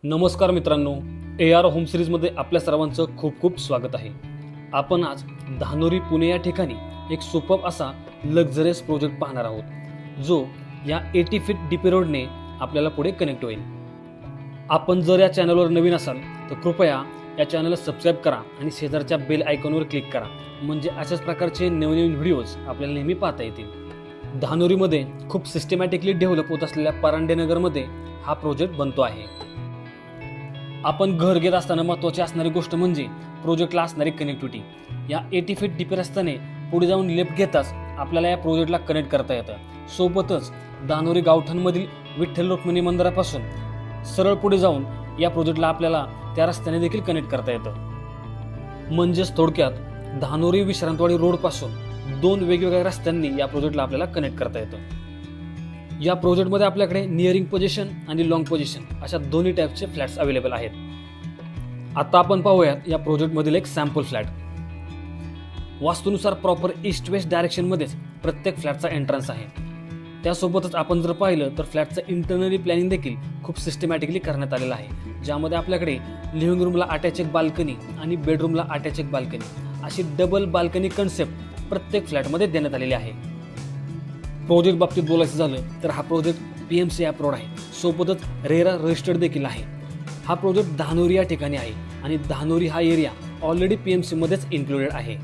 नमस्कार मित्रांनो, AR home सिरीजमध्ये आपल्या सर्वांचं खूप खूप स्वागत आहे। आपण आज धानोरी पुणे या ठिकाणी एक सुपर्ब असा लक्झरियस प्रोजेक्ट पाहणार आहोत, जो या 80 फीट डीपी रोडने आपल्याला पुढे कनेक्ट होईल। आपण जर या चॅनलवर नवीन असाल तर कृपया या चॅनलला सबस्क्राइब करा आणि शेजारच्या बेल आयकॉनवर क्लिक करा, म्हणजे अशाच प्रकारचे नवनवीन व्हिडिओज आपल्याला नेहमी पाहता येतील। धानोरीमध्ये खूप सिस्टमॅटिकली डेव्हलप होत असलेल्या परांडे नगरमध्ये हा प्रोजेक्ट बनतो आहे। आपण घर घेत असताना महत्त्वाची असणारी गोष्ट म्हणजे प्रोजेक्टला असणारी कनेक्टिव्हिटी। या 80 फीट डीपी रस्त्याने पुढे जाऊन लेफ्ट घेताच आपल्याला या प्रोजेक्टला कनेक्ट करता येतं। सोबतच धानोरी गावठणमधील विठ्ठल रुक्मिणी मंदिरापासून सरळ पुढे जाऊन या प्रोजेक्टला आपल्याला त्या रस्त्याने देखील कनेक्ट करता येतं। म्हणजेच थोडक्यात धानोरी विश्रांतवाडी रोड पासून दोन वेगवेगळ्या रस्त्यांनी या प्रोजेक्टला आपल्याला कनेक्ट करता येतं। या प्रोजेक्टमध्ये आपल्याकडे नियरिंग पोझिशन आणि लॉंग पोझिशन अशा दोन्ही टाईपचे फ्लॅट्स अवेलेबल आहेत। आता आपण पाहूयात या प्रोजेक्टमधील एक सॅम्पल फ्लॅट। वास्तूनुसार प्रॉपर ईस्ट वेस्ट डायरेक्शनमध्येच प्रत्येक फ्लॅटचा एंट्रन्स आहे। त्यासोबतच आपण जर पाहिलं तर फ्लॅटचं इंटरनली प्लॅनिंग देखील खूप सिस्टमॅटिकली करण्यात आलेलं आहे, ज्यामध्ये आपल्याकडे लिव्हिंग रूमला अटॅच एक बाल्कनी आणि बेडरूमला अटॅच एक बाल्कनी अशी डबल बाल्कनी कन्सेप्ट प्रत्येक फ्लॅटमध्ये देण्यात आलेली आहे। प्रोजेक्ट बाबतीत बोलायचं झालं तर हा प्रोजेक्ट PMC अप्रूव्ड आहे, सोबतच रेरा रजिस्टर्ड देखील आहे। हा प्रोजेक्ट धानोरी या ठिकाणी आहे आणि धानोरी हा एरिया ऑलरेडी PMC मध्येच इन्क्लुडेड आहे।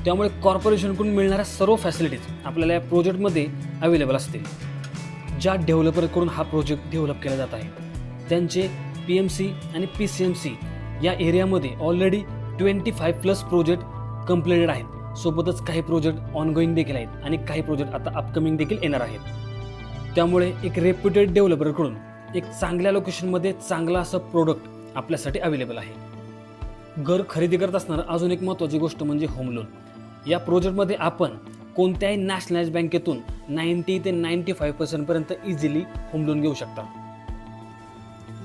त्यामुळे कॉर्पोरेशनकडून मिळणाऱ्या सर्व फॅसिलिटीज आपल्याला या प्रोजेक्टमध्ये अवेलेबल असतील। ज्या डेव्हलपरकडून हा प्रोजेक्ट डेव्हलप केला जात आहे त्यांचे PMC आणि PCMC या एरियामध्ये ऑलरेडी 25+ प्रोजेक्ट कंप्लीटेड आहेत। सोबतच काही प्रोजेक्ट ऑनगोईंग देखील आहेत आणि काही प्रोजेक्ट आता अपकमिंग देखील येणार आहेत। त्यामुळे एक रेप्युटेड डेव्हलपरकडून एक चांगल्या लोकेशनमध्ये चांगला असं प्रोडक्ट आपल्यासाठी अवेलेबल आहे। घर खरेदी करत असताना अजून एक महत्त्वाची गोष्ट म्हणजे होम लोन। या प्रोजेक्टमध्ये आपण कोणत्याही नॅशनलाइज बँकेतून 90 ते 95% पर्यंत इझिली होम लोन घेऊ शकता।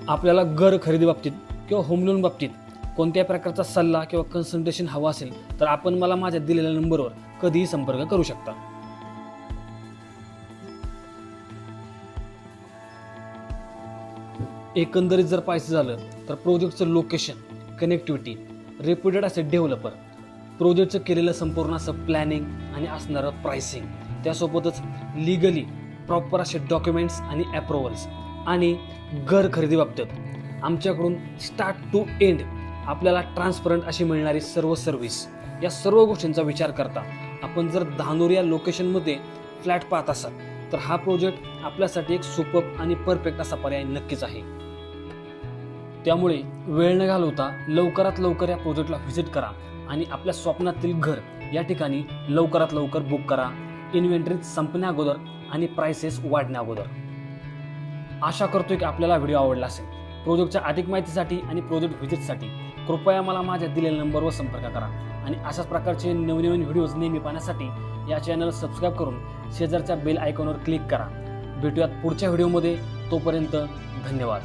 आपल्याला घर खरेदी बाबतीत किंवा होम लोन बाबतीत कोणत्याही प्रकारचा सल्ला किंवा कन्सल्टेशन हवा असेल तर आपण मला माझ्या दिलेल्या नंबरवर कधीही संपर्क करू शकता। एकंदरीत जर पाहायचं झालं तर प्रोजेक्टचं लोकेशन, कनेक्टिव्हिटी, रेप्युटेड असे डेव्हलपर, प्रोजेक्टचं केलेलं संपूर्ण असं प्लॅनिंग आणि असणारं प्राइसिंग, त्यासोबतच लिगली प्रॉपर असे डॉक्युमेंट्स आणि अप्रुव्हल्स आणि घर खरेदी बाबतीत आमच्याकडून स्टार्ट टू एंड आपल्याला ट्रान्सपरंट अशी मिळणारी सर्व सर्व्हिस, या सर्व गोष्टींचा विचार करता आपण जर धानोरी या लोकेशनमध्ये फ्लॅट पाहत असाल तर हा प्रोजेक्ट आपल्यासाठी एक सुपर्ब आणि परफेक्ट असा पर्याय नक्कीच आहे। त्यामुळे वेळ न घालवता लवकरात लवकर या प्रोजेक्टला व्हिजिट करा आणि आपल्या स्वप्नातील घर या ठिकाणी लवकरात लवकर बुक करा, इन्व्हेंटरी संपण्या अगोदर आणि प्राइसेस वाढण्या अगोदर। आशा करतोय की आपल्याला व्हिडिओ आवडला असेल। प्रोजेक्टच्या अधिक माहितीसाठी आणि प्रोजेक्ट व्हिजिटसाठी कृपया मला माझ्या दिलेल्या नंबरवर संपर्क करा आणि अशाच प्रकारचे नवनवीन व्हिडिओज नेहमी पाहण्यासाठी या चॅनलला सबस्क्राइब करून शेजारच्या बेल आयकॉनवर क्लिक करा। भेटूयात पुढच्या व्हिडिओमध्ये, तोपर्यंत धन्यवाद।